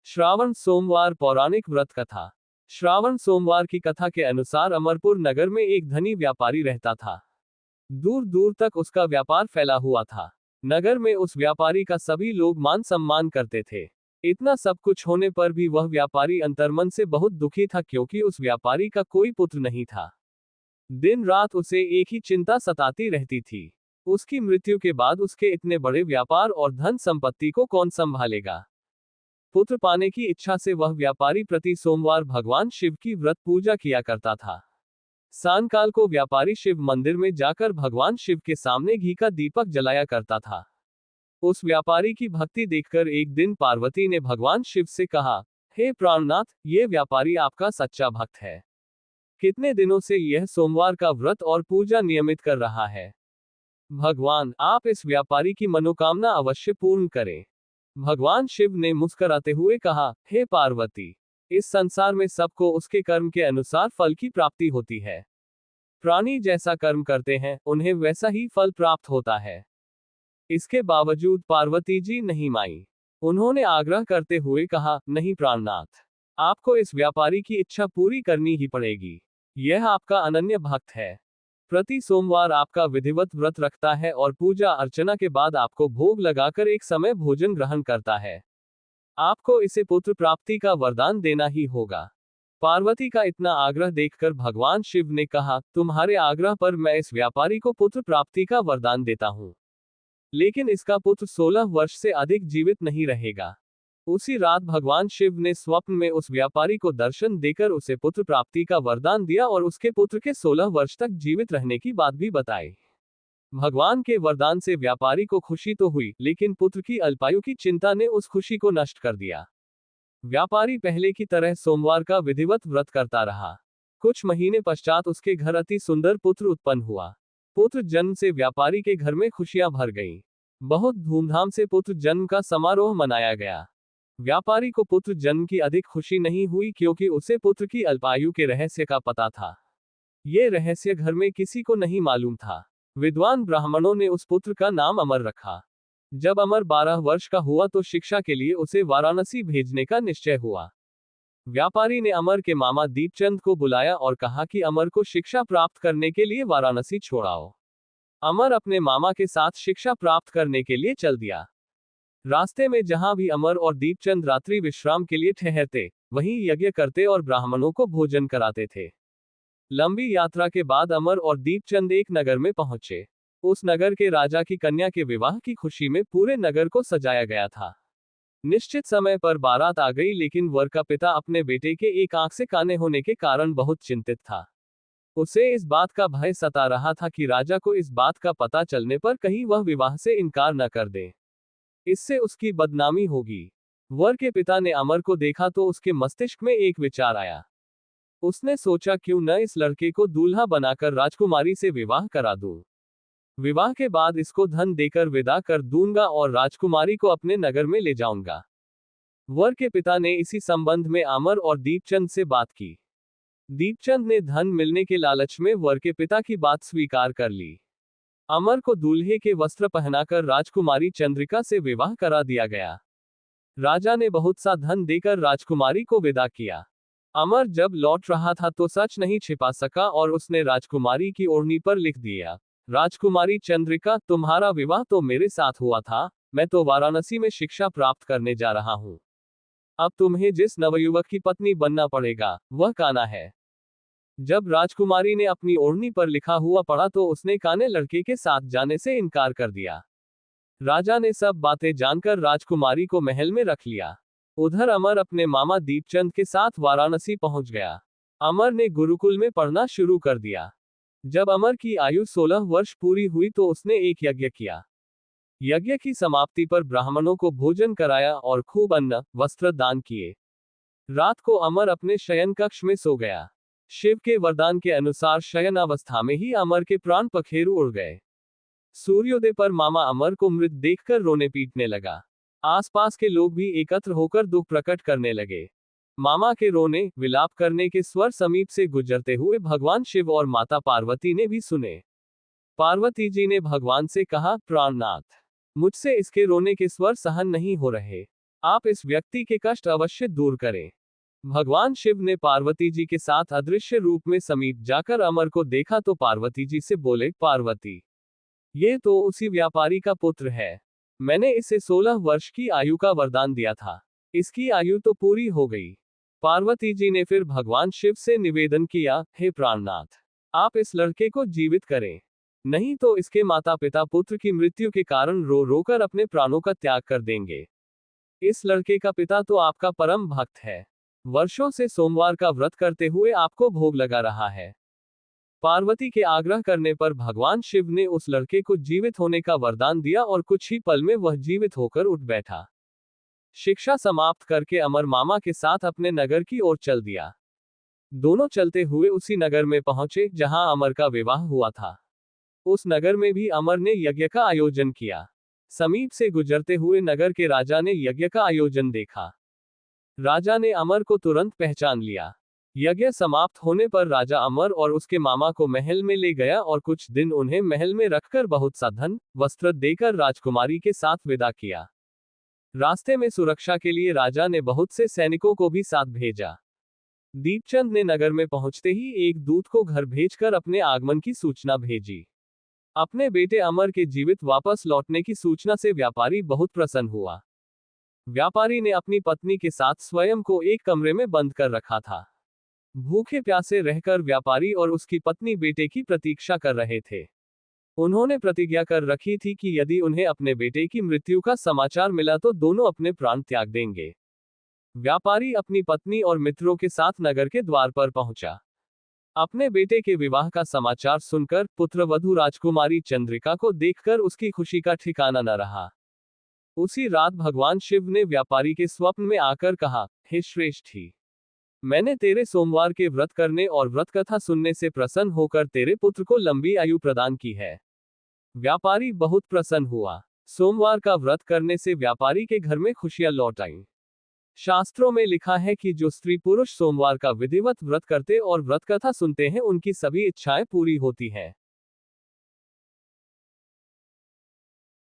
श्रावण सोमवार पौराणिक व्रत कथा। श्रावण सोमवार की कथा के अनुसार अमरपुर नगर में एक धनी व्यापारी रहता था। दूर दूर तक उसका व्यापार फैला हुआ था। नगर में उस व्यापारी का सभी लोग मान सम्मान करते थे। इतना सब कुछ होने पर भी वह व्यापारी अंतर्मन से बहुत दुखी था, क्योंकि उस व्यापारी का कोई पुत्र नहीं था। दिन रात उसे एक ही चिंता सताती रहती थी। उसकी मृत्यु के बाद उसके इतने बड़े व्यापार और धन संपत्ति को कौन संभालेगा। पुत्र पाने की इच्छा से वह व्यापारी प्रति सोमवार भगवान शिव की व्रत पूजा किया करता था। सायंकाल को व्यापारी शिव मंदिर में जाकर भगवान शिव के सामने घी का दीपक जलाया करता था। उस व्यापारी की भक्ति देखकर एक दिन पार्वती ने भगवान शिव से कहा, हे प्राणनाथ, ये व्यापारी आपका सच्चा भक्त है। कितने दिनों से यह सोमवार का व्रत और पूजा नियमित कर रहा है। भगवान, आप इस व्यापारी की मनोकामना अवश्य पूर्ण करें। भगवान शिव ने मुस्कुराते हुए कहा, हे पार्वती, इस संसार में सबको उसके कर्म के अनुसार फल की प्राप्ति होती है। प्राणी जैसा कर्म करते हैं, उन्हें वैसा ही फल प्राप्त होता है। इसके बावजूद पार्वती जी नहीं मानी। उन्होंने आग्रह करते हुए कहा, नहीं प्राणनाथ, आपको इस व्यापारी की इच्छा पूरी करनी ही पड़ेगी। यह आपका अनन्य भक्त है। प्रति सोमवार आपका विधिवत व्रत रखता है और पूजा अर्चना के बाद आपको भोग लगाकर एक समय भोजन ग्रहण करता है। आपको इसे पुत्र प्राप्ति का वरदान देना ही होगा। पार्वती का इतना आग्रह देखकर भगवान शिव ने कहा, तुम्हारे आग्रह पर मैं इस व्यापारी को पुत्र प्राप्ति का वरदान देता हूँ, लेकिन इसका पुत्र 16 वर्ष से अधिक जीवित नहीं रहेगा। उसी रात भगवान शिव ने स्वप्न में उस व्यापारी को दर्शन देकर उसे पुत्र प्राप्ति का वरदान दिया और उसके पुत्र के 16 वर्ष तक जीवित रहने की बात भी बताई। भगवान के वरदान से व्यापारी को खुशी तो हुई, लेकिन पुत्र की अल्पायु की चिंता ने उस खुशी को नष्ट कर दिया। व्यापारी पहले की तरह सोमवार का विधिवत व्रत करता रहा। कुछ महीने पश्चात उसके घर अति सुंदर पुत्र उत्पन्न हुआ। पुत्र जन्म से व्यापारी के घर में खुशियां भर गईं। बहुत धूमधाम से पुत्र जन्म का समारोह मनाया गया। व्यापारी को पुत्र जन्म की अधिक खुशी नहीं हुई, क्योंकि उसे पुत्र की अल्पायु के रहस्य का पता था। ये रहस्य घर में किसी को नहीं मालूम था। विद्वान ब्राह्मणों ने उस पुत्र का नाम अमर रखा। जब अमर 12 वर्ष का हुआ तो शिक्षा के लिए उसे वाराणसी भेजने का निश्चय हुआ। व्यापारी ने अमर के मामा दीपचंद को बुलाया और कहा कि अमर को शिक्षा प्राप्त करने के लिए वाराणसी छोड़ाओ। अमर अपने मामा के साथ शिक्षा प्राप्त करने के लिए चल दिया। रास्ते में जहां भी अमर और दीपचंद रात्रि विश्राम के लिए ठहरते, वहीं यज्ञ करते और ब्राह्मणों को भोजन कराते थे। लंबी यात्रा के बाद अमर और दीपचंद एक नगर में पहुंचे। उस नगर के राजा की कन्या के विवाह की खुशी में पूरे नगर को सजाया गया था। निश्चित समय पर बारात आ गई, लेकिन वर का पिता अपने बेटे के एक आंख से काने होने के कारण बहुत चिंतित था। उसे इस बात का भय सता रहा था कि राजा को इस बात का पता चलने पर कहीं वह विवाह से इनकार न कर दे। इससे उसकी बदनामी होगी। वर के पिता ने अमर को देखा तो उसके मस्तिष्क में एक विचार आया। उसने सोचा, क्यों न इस लड़के को दूल्हा बनाकर राजकुमारी से विवाह करा दूं। विवाह के बाद इसको धन देकर विदा कर दूंगा और राजकुमारी को अपने नगर में ले जाऊंगा। वर के पिता ने इसी संबंध में अमर और दीपचंद से बात की। दीपचंद ने धन मिलने के लालच में वर के पिता की बात स्वीकार कर ली। अमर को दूल्हे के वस्त्र पहनाकर राजकुमारी चंद्रिका से विवाह करा दिया गया। राजा ने बहुत सा धन देकर राजकुमारी को विदा किया। अमर जब लौट रहा था तो सच नहीं छिपा सका और उसने राजकुमारी की ओढ़नी पर लिख दिया, राजकुमारी चंद्रिका, तुम्हारा विवाह तो मेरे साथ हुआ था, मैं तो वाराणसी में शिक्षा प्राप्त करने जा रहा हूं। अब तुम्हें जिस नवयुवक की पत्नी बनना पड़ेगा, वह काना है। जब राजकुमारी ने अपनी ओढ़नी पर लिखा हुआ पढ़ा तो उसने काने लड़के के साथ जाने से इनकार कर दिया। राजा ने सब बातें जानकर राजकुमारी को महल में रख लिया। उधर अमर अपने मामा दीपचंद के साथ वाराणसी पहुंच गया। अमर ने गुरुकुल में पढ़ना शुरू कर दिया। जब अमर की आयु 16 वर्ष पूरी हुई तो उसने एक यज्ञ किया। यज्ञ की समाप्ति पर ब्राह्मणों को भोजन कराया और खूब अन्न वस्त्र दान किए। रात को अमर अपने शयन कक्ष में सो गया। शिव के वरदान के अनुसार शयन अवस्था में ही अमर के प्राण पखेरु उड़ गए। सूर्योदय पर मामा अमर को मृत देखकर रोने पीटने लगा। आसपास के लोग भी एकत्र होकर दुख प्रकट करने लगे। मामा के रोने विलाप करने के स्वर समीप से गुजरते हुए भगवान शिव और माता पार्वती ने भी सुने। पार्वती जी ने भगवान से कहा, प्राणनाथ, मुझसे इसके रोने के स्वर सहन नहीं हो रहे। आप इस व्यक्ति के कष्ट अवश्य दूर करें। भगवान शिव ने पार्वती जी के साथ अदृश्य रूप में समीप जाकर अमर को देखा तो पार्वती जी से बोले, पार्वती, ये तो उसी व्यापारी का पुत्र है। मैंने इसे 16 वर्ष की आयु का वरदान दिया था। इसकी आयु तो पूरी हो गई। पार्वती जी ने फिर भगवान शिव से निवेदन किया, हे प्राणनाथ, आप इस लड़के को जीवित करें, नहीं तो इसके माता पिता पुत्र की मृत्यु के कारण रो रो कर अपने प्राणों का त्याग कर देंगे। इस लड़के का पिता तो आपका परम भक्त है, वर्षों से सोमवार का व्रत करते हुए आपको भोग लगा रहा है। पार्वती के आग्रह करने पर भगवान शिव ने उस लड़के को जीवित होने का वरदान दिया और कुछ ही पल में वह जीवित होकर उठ बैठा। शिक्षा समाप्त करके अमर मामा के साथ अपने नगर की ओर चल दिया। दोनों चलते हुए उसी नगर में पहुंचे जहां अमर का विवाह हुआ था। उस नगर में भी अमर ने यज्ञ का आयोजन किया। समीप से गुजरते हुए नगर के राजा ने यज्ञ का आयोजन देखा। राजा ने अमर को तुरंत पहचान लिया। यज्ञ समाप्त होने पर राजा अमर और उसके मामा को महल में ले गया और कुछ दिन उन्हें महल में रखकर बहुत सा धन वस्त्र देकर राजकुमारी के साथ विदा किया। रास्ते में सुरक्षा के लिए राजा ने बहुत से सैनिकों को भी साथ भेजा। दीपचंद ने नगर में पहुंचते ही एक दूत को घर भेजकर अपने आगमन की सूचना भेजी। अपने बेटे अमर के जीवित वापस लौटने की सूचना से व्यापारी बहुत प्रसन्न हुआ। व्यापारी ने अपनी पत्नी के साथ स्वयं को एक कमरे में बंद कर रखा था। भूखे प्यासे रहकर व्यापारी और उसकी पत्नी बेटे की प्रतीक्षा कर रहे थे। उन्होंने प्रतिज्ञा कर रखी थी कि यदि उन्हें अपने बेटे की मृत्यु का समाचार मिला तो दोनों अपने प्राण त्याग देंगे। व्यापारी अपनी पत्नी और मित्रों के साथ नगर के द्वार पर पहुंचा। अपने बेटे के विवाह का समाचार सुनकर पुत्रवधू राजकुमारी चंद्रिका को देखकर उसकी खुशी का ठिकाना न रहा। उसी रात भगवान शिव ने व्यापारी के स्वप्न में आकर कहा, हे श्रेष्ठी, मैंने तेरे सोमवार के व्रत करने और व्रत कथा सुनने से प्रसन्न होकर तेरे पुत्र को लंबी आयु प्रदान की है। व्यापारी बहुत प्रसन्न हुआ। सोमवार का व्रत करने से व्यापारी के घर में खुशियां लौट आईं। शास्त्रों में लिखा है कि जो स्त्री पुरुष सोमवार का विधिवत व्रत करते और व्रत कथा सुनते हैं उनकी सभी इच्छाएं पूरी होती हैं।